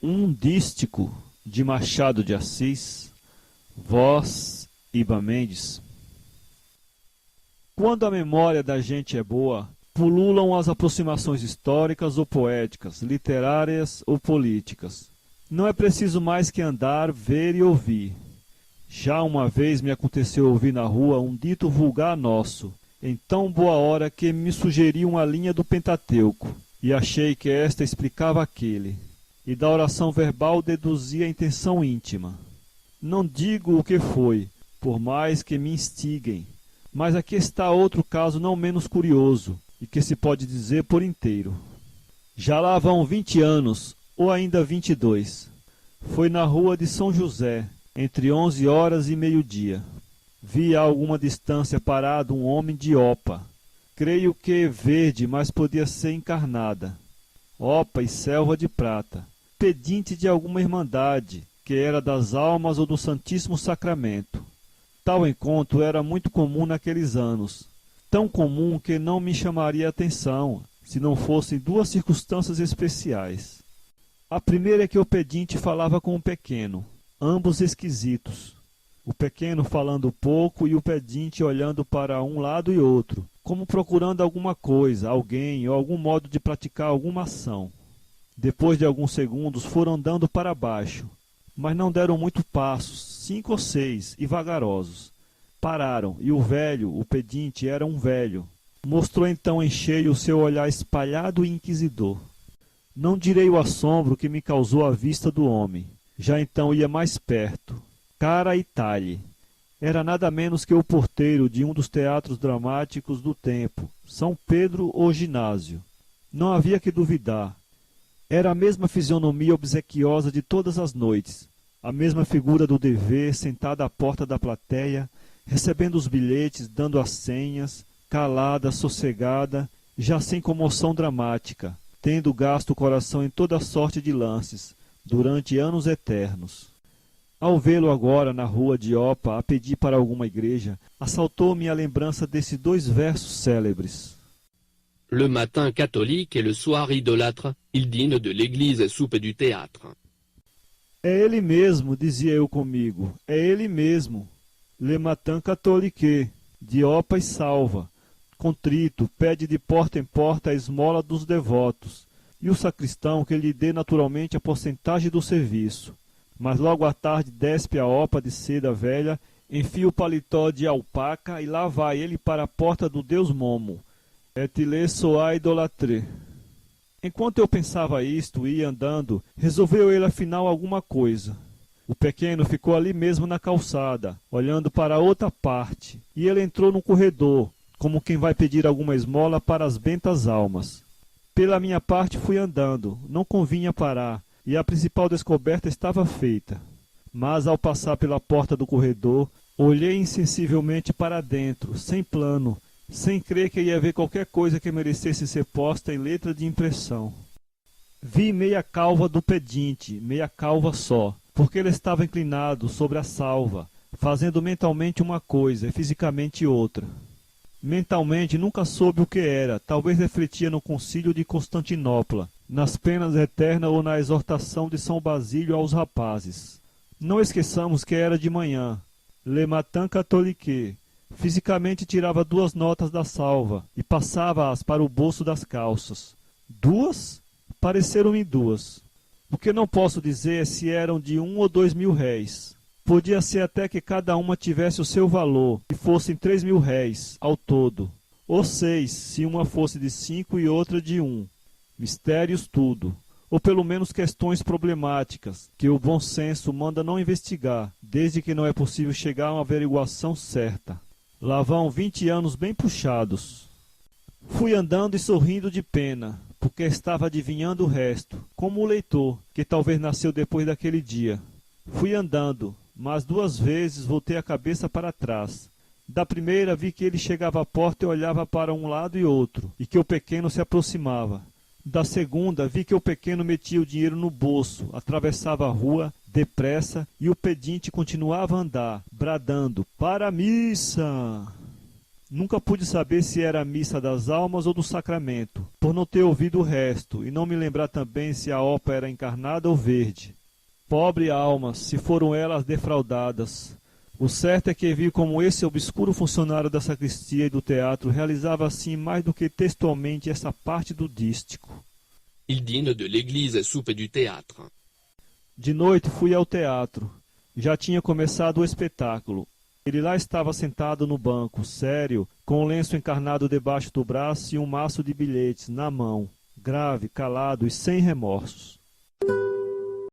Um dístico de Machado de Assis, voz Iba Mendes. Quando a memória da gente é boa, pululam as aproximações históricas ou poéticas, literárias ou políticas. Não é preciso mais que andar, ver e ouvir. Já uma vez me aconteceu ouvir na rua um dito vulgar nosso, em tão boa hora que me sugeriu uma linha do Pentateuco, e achei que esta explicava aquele, e da oração verbal deduzia a intenção íntima. Não digo o que foi, por mais que me instiguem, mas aqui está outro caso não menos curioso, e que se pode dizer por inteiro. Já lá vão 20 anos, ou ainda 22. Foi na rua de São José, entre 11 horas e meio-dia. Vi a alguma distância parado um homem de opa. Creio que verde, mas podia ser encarnada. Opa e selva de prata. Pedinte de alguma irmandade, que era das almas ou do Santíssimo Sacramento. Tal encontro era muito comum naqueles anos. Tão comum que não me chamaria a atenção, se não fossem duas circunstâncias especiais. A primeira é que o pedinte falava com o pequeno, ambos esquisitos. O pequeno falando pouco e o pedinte olhando para um lado e outro, como procurando alguma coisa, alguém ou algum modo de praticar alguma ação. Depois de alguns segundos foram andando para baixo, mas não deram muito passos, 5 ou 6, e vagarosos. Pararam, e o velho, o pedinte, era um velho. Mostrou então em cheio o seu olhar espalhado e inquisidor. Não direi o assombro que me causou a vista do homem. Já então ia mais perto. Cara e talhe. Era nada menos que o porteiro de um dos teatros dramáticos do tempo, São Pedro ou Ginásio. Não havia que duvidar. Era a mesma fisionomia obsequiosa de todas as noites, a mesma figura do dever sentada à porta da plateia, recebendo os bilhetes, dando as senhas, calada, sossegada, já sem comoção dramática, tendo gasto o coração em toda sorte de lances, durante anos eternos. Ao vê-lo agora na rua de Opa a pedir para alguma igreja, assaltou-me a lembrança desses 2 versos célebres. Le matin catholique et le soir idolâtre, il dîne de l'église et soupe du théâtre. É ele mesmo, dizia eu comigo, é ele mesmo. Le matin catholique, de Opa e salva. Contrito, pede de porta em porta a esmola dos devotos, e o sacristão que lhe dê naturalmente a porcentagem do serviço. Mas logo à tarde despe a opa de seda velha, enfia o paletó de alpaca e lá vai ele para a porta do deus Momo. Et il soit idolâtre. Enquanto eu pensava isto e ia andando, resolveu ele afinal alguma coisa. O pequeno ficou ali mesmo na calçada, olhando para outra parte, e ele entrou no corredor, como quem vai pedir alguma esmola para as bentas almas. Pela minha parte fui andando, não convinha parar, e a principal descoberta estava feita. Mas ao passar pela porta do corredor, olhei insensivelmente para dentro, sem plano, sem crer que ia ver qualquer coisa que merecesse ser posta em letra de impressão. Vi meia calva do pedinte, meia calva só, porque ele estava inclinado sobre a salva, fazendo mentalmente uma coisa e fisicamente outra. Mentalmente nunca soube o que era, talvez refletia no concílio de Constantinopla, nas penas eternas ou na exortação de São Basílio aos rapazes. Não esqueçamos que era de manhã. Le matin catholique. Fisicamente tirava 2 notas da salva e passava-as para o bolso das calças. 2? Pareceram-me 2. O que não posso dizer é se eram de 1 ou 2 mil réis. Podia ser até que cada uma tivesse o seu valor, e fossem 3 mil réis ao todo. Ou 6, se uma fosse de 5 e outra de 1. Mistérios tudo. Ou pelo menos questões problemáticas, que o bom senso manda não investigar, desde que não é possível chegar a uma averiguação certa. Lá vão 20 anos bem puxados. Fui andando e sorrindo de pena, porque estava adivinhando o resto, como o leitor, que talvez nasceu depois daquele dia. Fui andando, mas 2 vezes voltei a cabeça para trás. Da primeira vi que ele chegava à porta e olhava para um lado e outro, e que o pequeno se aproximava. Da segunda vi que o pequeno metia o dinheiro no bolso, atravessava a rua, depressa, e o pedinte continuava a andar, bradando, para a missa! Nunca pude saber se era a missa das almas ou do sacramento, por não ter ouvido o resto, e não me lembrar também se a ópera era encarnada ou verde. Pobre alma, se foram elas defraudadas. O certo é que vi como esse obscuro funcionário da sacristia e do teatro realizava assim mais do que textualmente essa parte do dístico. Il dîne de l'église et soupe du théâtre. De noite fui ao teatro. Já tinha começado o espetáculo. Ele lá estava sentado no banco, sério, com um lenço encarnado debaixo do braço e um maço de bilhetes na mão, grave, calado e sem remorsos.